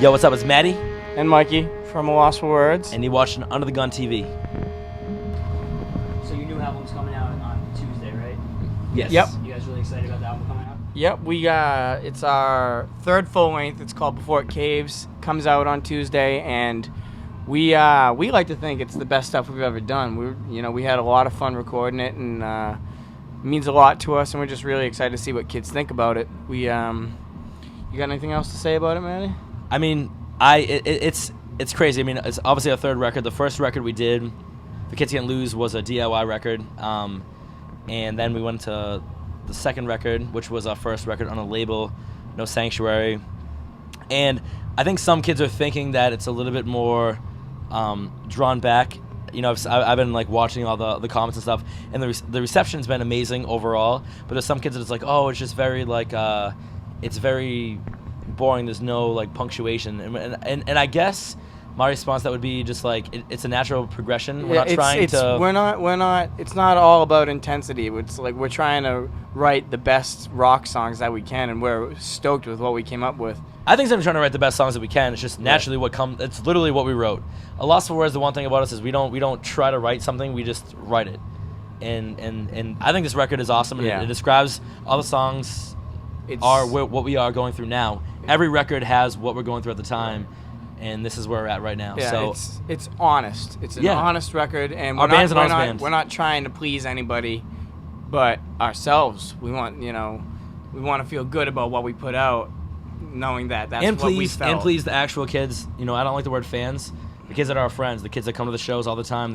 Yo, what's up? It's Maddie. And Mikey from A Loss for Words. And you're watching Under the Gun TV. So your new album's coming out on Tuesday, right? Yes. Yep. You guys really excited about the album coming out? Yep, it's our third full length. It's called Before It Caves. Comes out on Tuesday, and we like to think it's the best stuff we've ever done. We had a lot of fun recording it, and it means a lot to us, and we're just really excited to see what kids think about it. You got anything else to say about it, Maddie? I mean, it's crazy. I mean, it's obviously our third record. The first record we did, The Kids Can't Lose, was a DIY record, and then we went to the second record, which was our first record on a label, No Sanctuary. And I think some kids are thinking that it's a little bit more drawn back. You know, I've been like watching all the comments and stuff, and the reception's been amazing overall. But there's some kids that it's like, oh, it's just very like it's very boring. There's no like punctuation, and I guess my response to that would be just like it's a natural progression. We're not trying to. We're not. It's not all about intensity. It's like we're trying to write the best rock songs that we can, and we're stoked with what we came up with. I think I'm trying to write the best songs that we can. It's just naturally what comes. It's literally what we wrote. A Loss for Words. The one thing about us is we don't try to write something. We just write it, and I think this record is awesome. And it describes all the songs. What we are going through now. Every record has what we're going through at the time, and this is where we're at right now. Yeah, so it's honest. It's an honest record, and our band's an honest band. We're not trying to please anybody, but ourselves. We want to feel good about what we put out, knowing that's what we felt. And please the actual kids. You know, I don't like the word fans. The kids that are our friends, the kids that come to the shows all the time.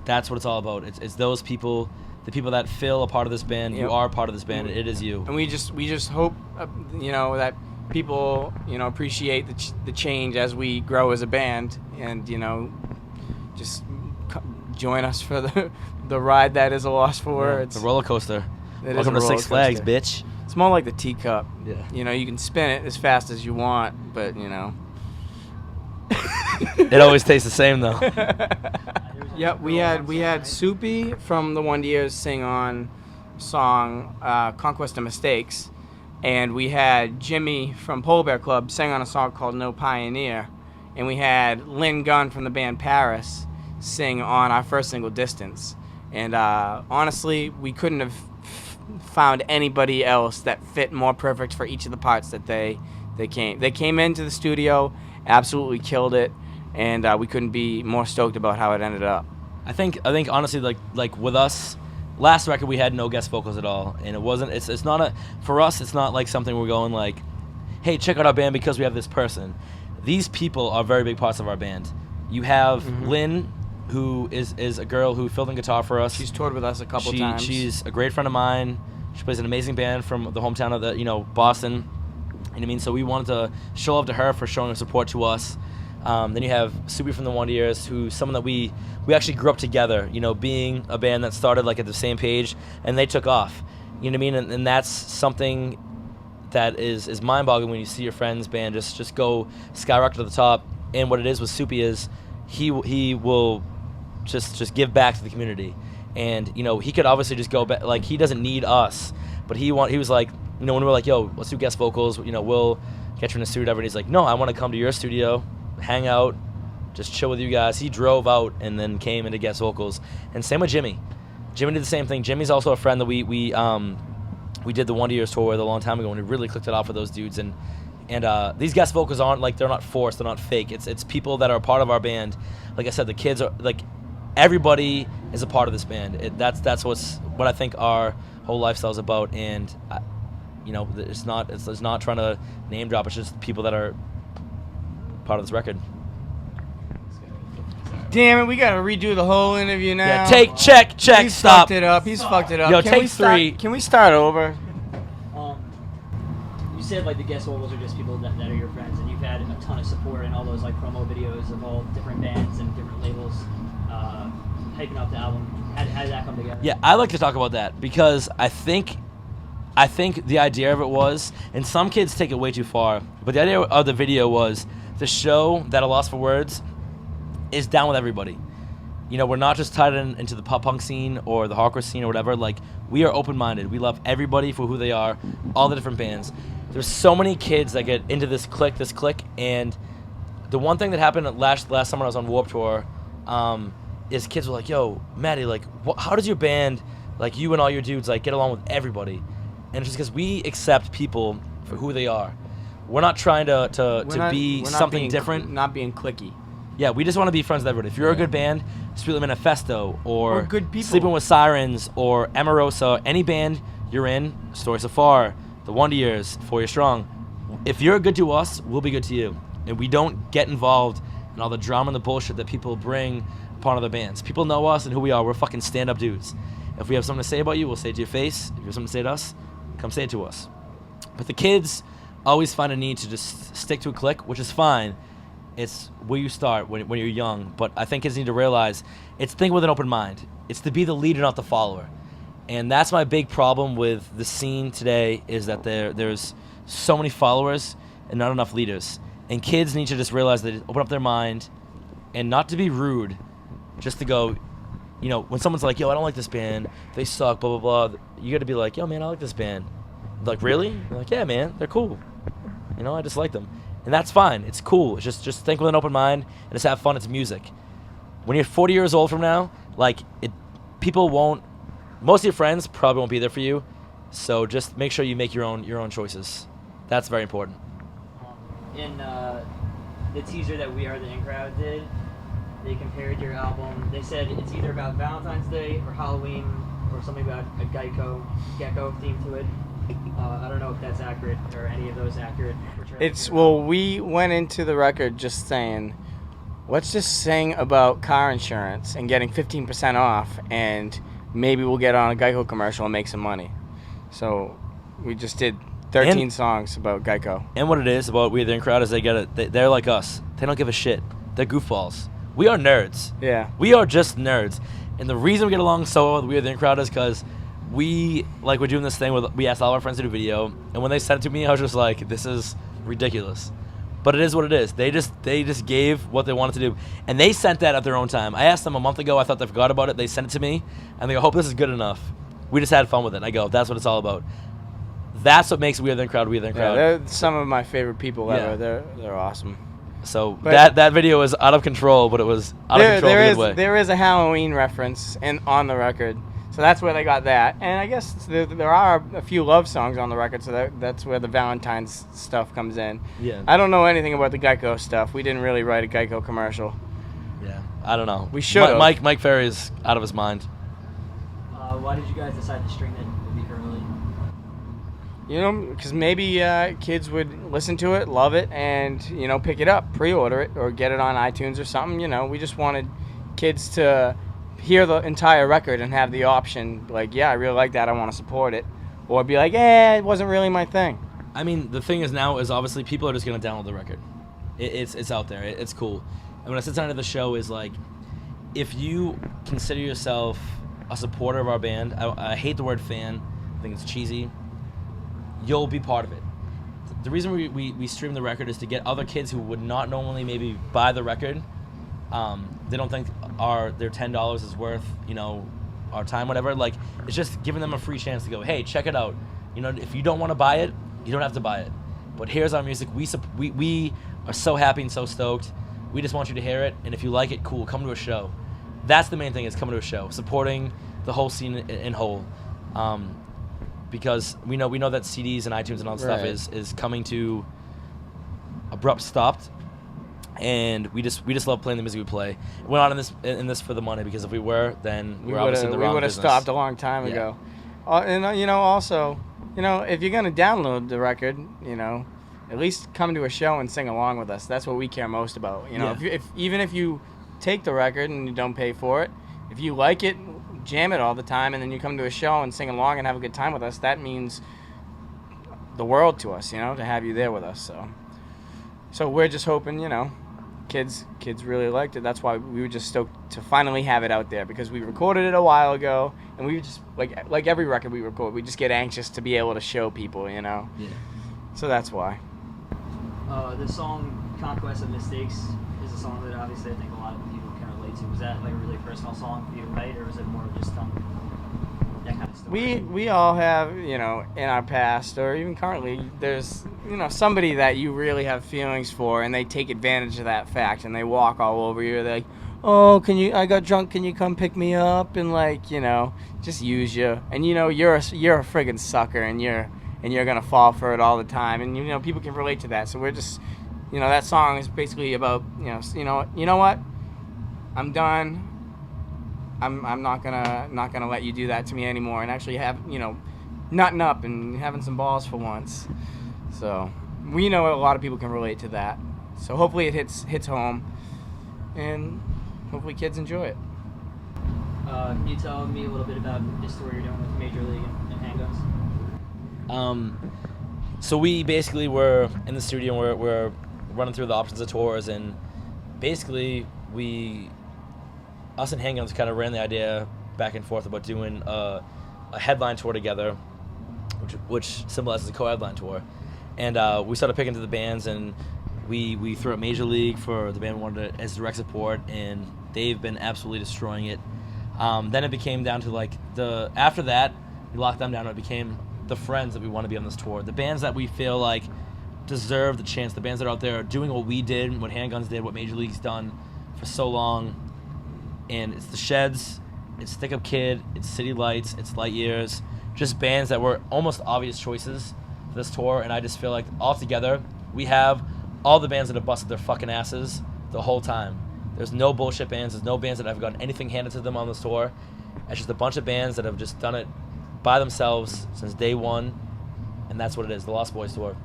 That's what it's all about. It's those people. The people that feel a part of this band, you are part of this band. It is you. And we just hope, that people, appreciate the change as we grow as a band, and just join us for the ride that is A Loss for Words. The roller coaster. Welcome to Six Flags, bitch. It's more like the teacup. Yeah. You can spin it as fast as you want, but It always tastes the same though. Yep, we had Soupy from the Wonder Years sing on song Conquest of Mistakes, and we had Jimmy from Polar Bear Club sing on a song called No Pioneer, and we had Lynn Gunn from the band Paris sing on our first single Distance. And honestly, we couldn't have found anybody else that fit more perfect for each of the parts that they came into the studio, absolutely killed it. And we couldn't be more stoked about how it ended up. I think honestly, like with us, last record we had no guest vocals at all, and it wasn't. It's not for us. It's not like something we're going like, hey, check out our band because we have this person. These people are very big parts of our band. You have Lynn, who is a girl who filled in guitar for us. She's toured with us a couple times. She's a great friend of mine. She plays an amazing band from the hometown of Boston. You know what I mean? So we wanted to show love to her for showing her support to us. Then you have Soupy from the Wonder Years, who's someone that we actually grew up together, being a band that started like at the same page, and they took off. You know what I mean? And that's something that is mind-boggling when you see your friend's band just go skyrocket to the top. And what it is with Soupy is he will just give back to the community. And, he could obviously just go back, like he doesn't need us, but he was like, when we were like, yo, let's do guest vocals, we'll get you in a studio, whatever. And he's like, no, I want to come to your studio, hang out, just chill with you guys. He drove out and then came into guest vocals. And same with Jimmy. Jimmy did the same thing. Jimmy's also a friend that we did the Wonder Years tour with a long time ago, and we really clicked it off with those dudes. And these guest vocals aren't like, they're not forced, they're not fake. It's people that are a part of our band. Like I said, the kids are like, everybody is a part of this band. That's what I think our whole lifestyle is about. And it's not trying to name drop. It's just people that are part of this record. Damn it, we gotta redo the whole interview now. Yeah, check, He's stop. He's fucked it up. Yo, take 3. Can we start over? You said like the guest vocals are just people that are your friends, and you've had a ton of support in all those like promo videos of all different bands and different labels hyping up the album. How did that come together? Yeah, I like to talk about that because I think the idea of it was, and some kids take it way too far, but the idea of the video was to show that A Loss for Words is down with everybody. We're not just tied into the pop punk scene or the hardcore scene or whatever. Like, we are open-minded. We love everybody for who they are, all the different bands. there's so many kids that get into this clique, and the one thing that happened last summer I was on Warped Tour, is kids were like, yo, Maddie, like, how does your band, like, you and all your dudes, like, get along with everybody? And it's just because we accept people for who they are. We're not trying to be something different. Not being cliquey. Yeah, we just want to be friends with everybody. If you're a good band, Street Manifesto, or good people. Sleeping with Sirens, or Amorosa, any band you're in, Story So Far, The Wonder Years, 4 Year Strong, if you're good to us, we'll be good to you. And we don't get involved in all the drama and the bullshit that people bring upon other bands. People know us and who we are. We're fucking stand-up dudes. If we have something to say about you, we'll say it to your face. If you have something to say to us, come say it to us. But the kids always find a need to just stick to a clique, which is fine. It's where you start when you're young. But I think kids need to realize it's think with an open mind. It's to be the leader, not the follower. And that's my big problem with the scene today, is that there's so many followers and not enough leaders. And kids need to just realize that, open up their mind, and not to be rude, just to go, you know, when someone's like, yo, I don't like this band, they suck, blah, blah, blah, you got to be like, yo, man, I like this band. They're like, really? You're like, yeah, man, they're cool. You know, I just like them. And that's fine. It's cool. It's just think with an open mind and just have fun. It's music. When you're 40 years old from now, like, people won't, most of your friends probably won't be there for you. So just make sure you make your own choices. That's very important. In the teaser that We Are the In Crowd did, they compared your album. They said it's either about Valentine's Day or Halloween or something about a gecko theme to it. I don't know if that's accurate or any of those accurate. We went into the record just saying, let's just sing about car insurance and getting 15% off, and maybe we'll get on a Geico commercial and make some money. So we just did 13 songs about Geico. And what it is about We Are the In Crowd is they're like us. They don't give a shit. They're goofballs. We are nerds. Yeah. We are just nerds. And the reason we get along so well with We Are the In Crowd is because we're doing this thing with, we asked all our friends to do video, and when they sent it to me, I was just like, this is ridiculous. But it is what it is. They just gave what they wanted to do. And they sent that at their own time. I asked them a month ago. I thought they forgot about it. They sent it to me, and they go, hope this is good enough. We just had fun with it. And I go, that's what it's all about. That's what makes We Are the In Crowd We Are the In Crowd. Yeah, they're some of my favorite people ever. They're awesome. So that video was out of control, but it was out of control in a good way. There is a Halloween reference on the record. So that's where they got that. And I guess there are a few love songs on the record, so that's where the Valentine's stuff comes in. Yeah. I don't know anything about the Geico stuff. We didn't really write a Geico commercial. Yeah, I don't know. We should have. Mike Ferry is out of his mind. Why did you guys decide to string it a week early? You know, because maybe kids would listen to it, love it, and, you know, pick it up, pre-order it, or get it on iTunes or something. You know, we just wanted kids to hear the entire record and have the option, like, yeah, I really like that, I want to support it. Or be like, it wasn't really my thing. I mean, the thing is now is obviously people are just going to download the record. It's out there. It's cool. And when I sit down to the show is like, if you consider yourself a supporter of our band, I hate the word fan. I think it's cheesy. You'll be part of it. The reason we stream the record is to get other kids who would not normally maybe buy the record. They don't think their $10 is worth, you know, our time, whatever. Like, it's just giving them a free chance to go, hey, check it out. You know, if you don't want to buy it, you don't have to buy it. But here's our music. We are so happy and so stoked. We just want you to hear it. And if you like it, cool, come to a show. That's the main thing, is coming to a show, supporting the whole scene in whole. Because we know that CDs and iTunes and all that stuff is coming to abrupt stop. And we just love playing the music we play. We're not in this for the money, because if we were, then we're obviously in the wrong business. We would have stopped a long time ago. And you know, also, you know, if you're gonna download the record, you know, at least come to a show and sing along with us. That's what we care most about. You know, even if you take the record and you don't pay for it, if you like it, jam it all the time, and then you come to a show and sing along and have a good time with us, that means the world to us, you know, to have you there with us. So we're just hoping, you know, kids really liked it. That's why we were just stoked to finally have it out there, because we recorded it a while ago, and we just like every record we record, we just get anxious to be able to show people, you know. Yeah. So that's why. The song "Conquest of Mistakes" is a song that obviously I think a lot of people can relate to. Was that like a really personal song for you to write, or was it more just that kind of story? We all have, in our past or even currently, there's, somebody that you really have feelings for, and they take advantage of that fact, and they walk all over you. They're like, oh, I got drunk, can you come pick me up? And just use you. And you're a friggin' sucker, and you're gonna fall for it all the time. And people can relate to that. So we're just, that song is basically about, you know what? I'm done. I'm not gonna let you do that to me anymore, and actually have nutting up and having some balls for once. So we know a lot of people can relate to that. So hopefully it hits home, and hopefully kids enjoy it. Can you tell me a little bit about this tour you're doing with Major League and Handguns? So we basically were in the studio, and we're running through the options of tours, and basically us and Handguns kind of ran the idea back and forth about doing a headline tour together, which symbolizes a co-headline tour. And we started picking to the bands, and we threw out Major League for the band we wanted as direct support, and they've been absolutely destroying it. Then it became down to after that, we locked them down, and it became the friends that we want to be on this tour. The bands that we feel like deserve the chance, the bands that are out there doing what we did, what Handguns did, what Major League's done for so long. And it's the Sheds, it's Stick Up Kid, it's City Lights, it's Light Years, just bands that were almost obvious choices for this tour. And I just feel like all together, we have all the bands that have busted their fucking asses the whole time. There's no bullshit bands, there's no bands that have gotten anything handed to them on this tour. It's just a bunch of bands that have just done it by themselves since day one, and that's what it is, the Lost Boys tour.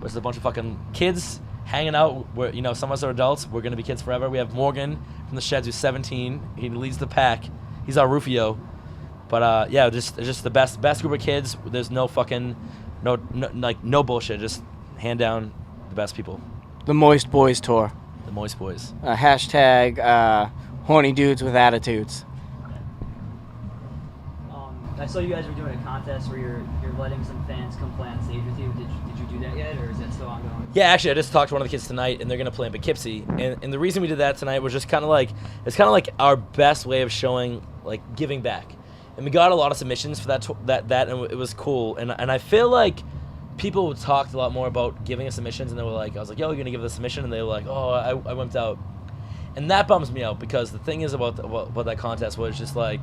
It's a bunch of fucking kids hanging out. Where some of us are adults. We're gonna be kids forever. We have Morgan from the Sheds, who's 17. He leads the pack. He's our Rufio. But just the best group of kids. There's no fucking no bullshit. Just hand down the best people. The Moist Boys tour. The Moist Boys. Hashtag horny dudes with attitudes. I saw you guys were doing a contest where you're letting some fans come play on stage with you. Did you do that yet, or is that still ongoing? Yeah, actually, I just talked to one of the kids tonight, and they're gonna play in Poughkeepsie. And the reason we did that tonight was just kind of like our best way of showing giving back. And we got a lot of submissions for that, and it was cool. And I feel like people talked a lot more about giving us submissions, and they were like, I was like, yo, you're gonna give us a submission, and they were like, oh, I wimped out. And that bums me out, because the thing is about that contest was just like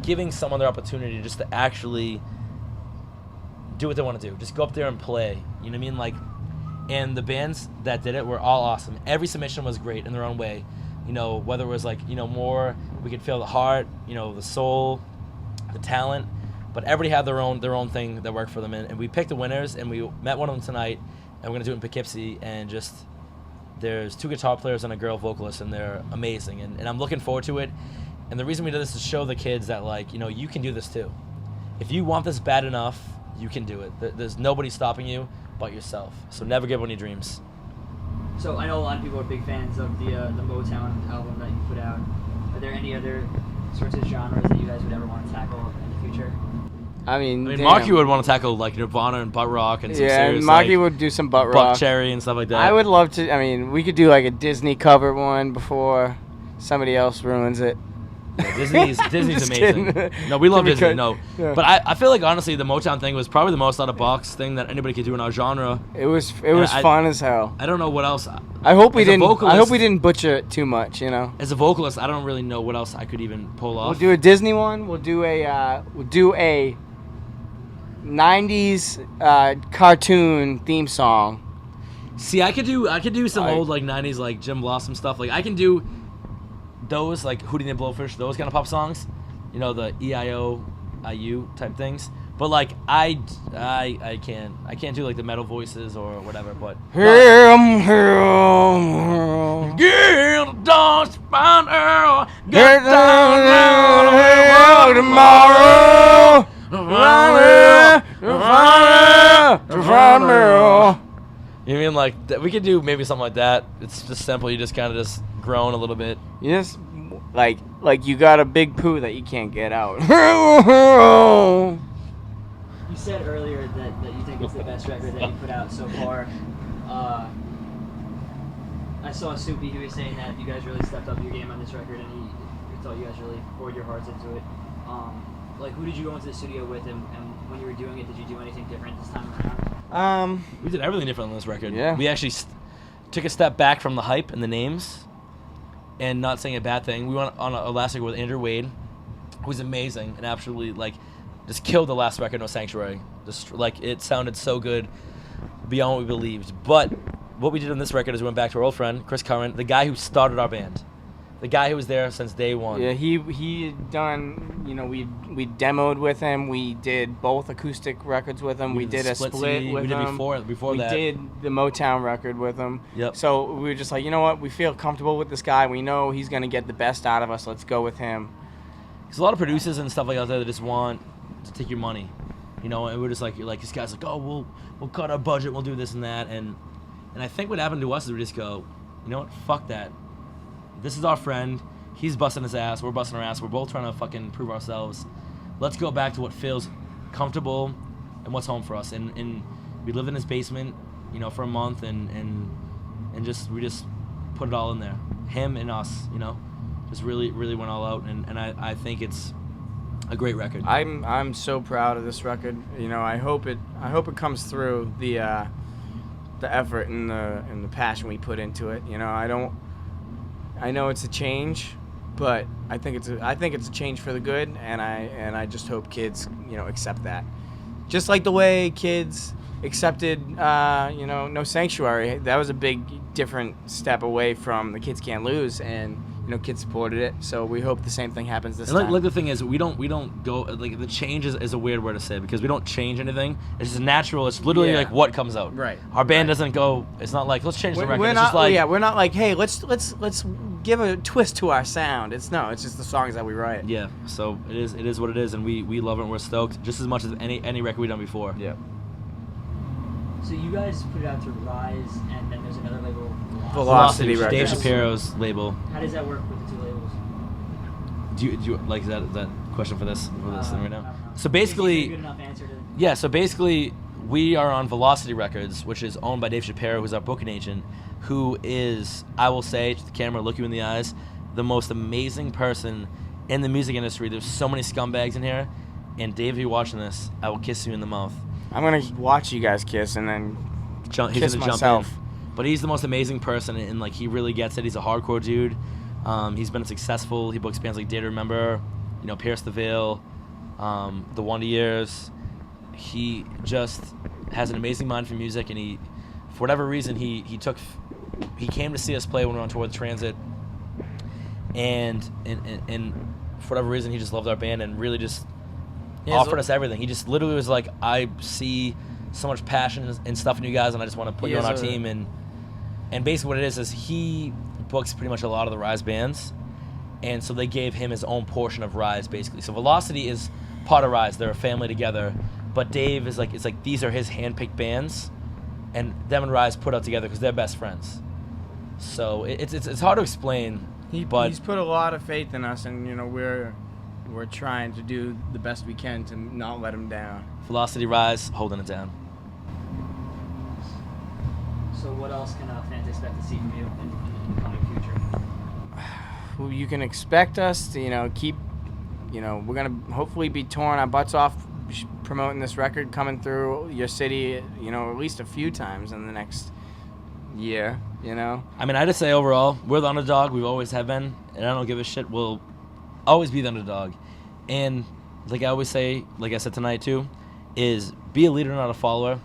giving someone their opportunity just to actually do what they want to do. Just go up there and play. You know what I mean? And the bands that did it were all awesome. Every submission was great in their own way. Whether it was more, we could feel the heart, the soul, the talent, but everybody had their own thing that worked for them. And we picked the winners, and we met one of them tonight, and we're gonna do it in Poughkeepsie. And just there's 2 guitar players and a girl vocalist, and they're amazing. And I'm looking forward to it. And the reason we did this is to show the kids that, you can do this too. If you want this bad enough, you can do it. There's nobody stopping you but yourself. So never give up on your dreams. So I know a lot of people are big fans of the Motown album that you put out. Are there any other sorts of genres that you guys would ever want to tackle in the future? I mean, Marky would want to tackle Nirvana and butt rock and some serious, Marky would do some butt rock, Buck Cherry and stuff like that. I would love to. I mean, we could do a Disney cover one before somebody else ruins it. Yeah, Disney's amazing. No, we love Disney. No, yeah. But I feel like honestly the Motown thing was probably the most out of box thing that anybody could do in our genre. It was fun as hell. I don't know what else. I hope we didn't butcher it too much. As a vocalist, I don't really know what else I could even pull off. We'll do a Disney one. We'll do a 90s cartoon theme song. See, I could do some old 90s Jim Blossom stuff. I can do those Hootie and the Blowfish, those kind of pop songs, the E-I-O-I-U type things. But I can't do the metal voices or whatever. But get a dance find Earl, get down tomorrow. You mean we could do maybe something like that? It's just simple. You just kind of just groan a little bit. Yes, you got a big poo that you can't get out. You said earlier that you think it's the best record that you put out so far. I saw Soupy who was saying that you guys really stepped up your game on this record, and he thought you guys really poured your hearts into it. Like, who did you go into the studio with, and when you were doing it, did you do anything different this time around? We did everything different on this record. Yeah. We actually took a step back from the hype and the names, and not saying a bad thing. We went on a last record with Andrew Wade, who was amazing and absolutely like just killed the last record, No Sanctuary. Just like it sounded so good, beyond what we believed. But what we did on this record is we went back to our old friend Chris Curran, the guy who started our band, the guy who was there since day one. Yeah, he had done, you know, we demoed with him. We did both acoustic records with him. We did a split CD. with we did him. before we that. did the Motown record with him. Yep. So we were just like, you know what? We feel comfortable with this guy. We know he's going to get the best out of us. Let's go with him. There's a lot of producers and stuff like out there that just want to take your money, you know, and we're just like this guy's like, oh, we'll cut our budget, we'll do this and that, and I think what happened to us is we just go, you know what, fuck that. This is our friend. He's busting his ass. We're busting our ass. We're both trying to fucking prove ourselves. Let's go back to what feels comfortable and what's home for us. And we lived in his basement, you know, for a month, and we just put it all in there. Him and us, you know, just really went all out. And I think it's a great record. I'm so proud of this record. You know, I hope it comes through the effort and the passion we put into it. You know, I know it's a change, but I think it's a change for the good, and I just hope kids, you know, accept that. Just like the way kids accepted, you know, No Sanctuary. That was a big different step away from The Kids Can't Lose, and you know, kids supported it. So we hope the same thing happens this time. Like the thing is, we don't go like the change is a weird word to say because we don't change anything. It's just natural. It's literally like what comes out. Right. Our band doesn't go. It's not like let's change the record. We're It's not just like we're not like, hey, let's give a twist to our sound. It's just the songs that we write. yeah. So it is what it is, and we love it. and We're stoked just as much as any record we've done before. Yeah. So you guys put it out to Rise, and then there's another label, Velocity Dave Records. Shapiro's label. How does that work with the two labels? Do you like that question for this thing right I now? don't know. So basically, Is it a good enough answer to? yeah. So basically, we are on Velocity Records, which is owned by Dave Shapiro, who's our booking agent, who is, I will say to the camera, look you in the eyes, the most amazing person in the music industry. There's so many scumbags in here, and Dave, if you're watching this, I will kiss you in the mouth. I'm gonna watch you guys kiss and then He's kiss gonna myself. jump in. But he's the most amazing person, and like he really gets it. He's a hardcore dude. He's been successful. He books bands like Day to Remember, you know, Pierce the Veil, The Wonder Years. He just has an amazing mind for music, and he, for whatever reason, he came to see us play when we were on tour with Transit, and for whatever reason he just loved our band and really just offered us everything. He just literally was like, I see so much passion and stuff in you guys, and I just want to put you on our team. And basically what it is he books pretty much a lot of the Rise bands, and so they gave him his own portion of Rise, basically. So Velocity is part of Rise. They're a family together, but Dave is like, it's like these are his hand-picked bands, and them and Rise put out together because they're best friends. So it's hard to explain. He's put a lot of faith in us, and you know we're trying to do the best we can to not let him down. Velocity, Rise, holding it down. So what else can fans expect to see from you in the coming future? Well, you can expect us to, you know, keep, you know, we're gonna hopefully be touring our butts off, promoting this record, coming through your city, you know, at least a few times in the next year, you know. I mean, I just say overall, we're the underdog. We always have been, and I don't give a shit. We'll always be the underdog. And like I always say, like I said tonight too, is be a leader, not a follower.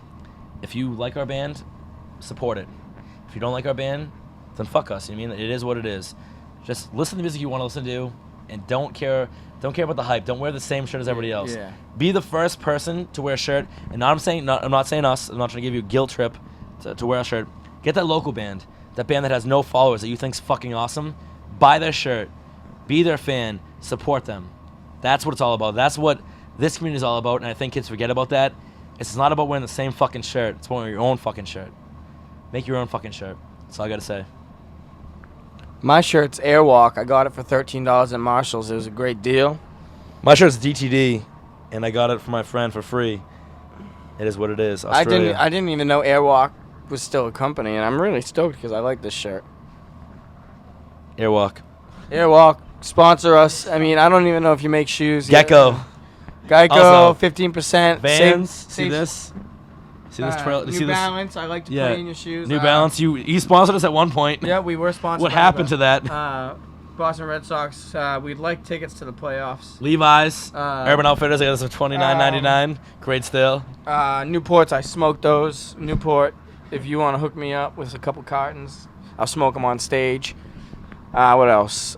If you like our band, support it. If you don't like our band, then fuck us. I mean, it is what it is. Just listen to the music you want to listen to, and don't care about the hype. Don't wear the same shirt as everybody else. Yeah. Be the first person to wear a shirt. And I'm not saying us. I'm not trying to give you a guilt trip to wear a shirt. Get that local band, that band that has no followers that you think's fucking awesome. Buy their shirt. Be their fan. Support them. That's what it's all about. That's what this community is all about, and I think kids forget about that. It's not about wearing the same fucking shirt. It's wearing your own fucking shirt. Make your own fucking shirt. That's all I got to say. My shirt's Airwalk. I got it for $13 at Marshall's. It was a great deal. My shirt's DTD, and I got it from my friend for free. It is what it is. Australia. I didn't even know Airwalk was still a company, and I'm really stoked because I like this shirt. Airwalk. Airwalk. sponsor us. I mean, I don't even know if you make shoes. Gecko. Geico, Also, 15%. Vans. See this? See this trail? New See this? Balance. I like to play in your shoes. New Balance. You sponsored us at one point. Yeah, we were sponsored. What by happened to that? Boston Red Sox. We'd like tickets to the playoffs. Levi's, Urban Outfitters. I got us for $29.99. Great still. Newports. I smoked those. Newport. If you want to hook me up with a couple cartons, I'll smoke them on stage. What else?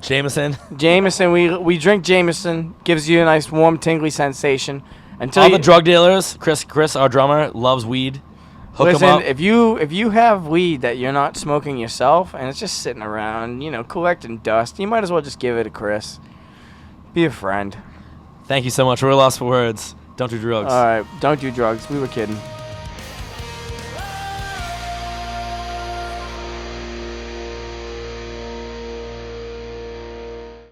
Jameson. Jameson. We drink Jameson. Gives you a nice warm, tingly sensation. Until All the drug dealers. Chris, our drummer, loves weed. Hook him listen, up. if you have weed that you're not smoking yourself and it's just sitting around, collecting dust, you might as well just give it to Chris. Be a friend. Thank you so much. We're lost for words. Don't do drugs. All right, don't do drugs. We were kidding.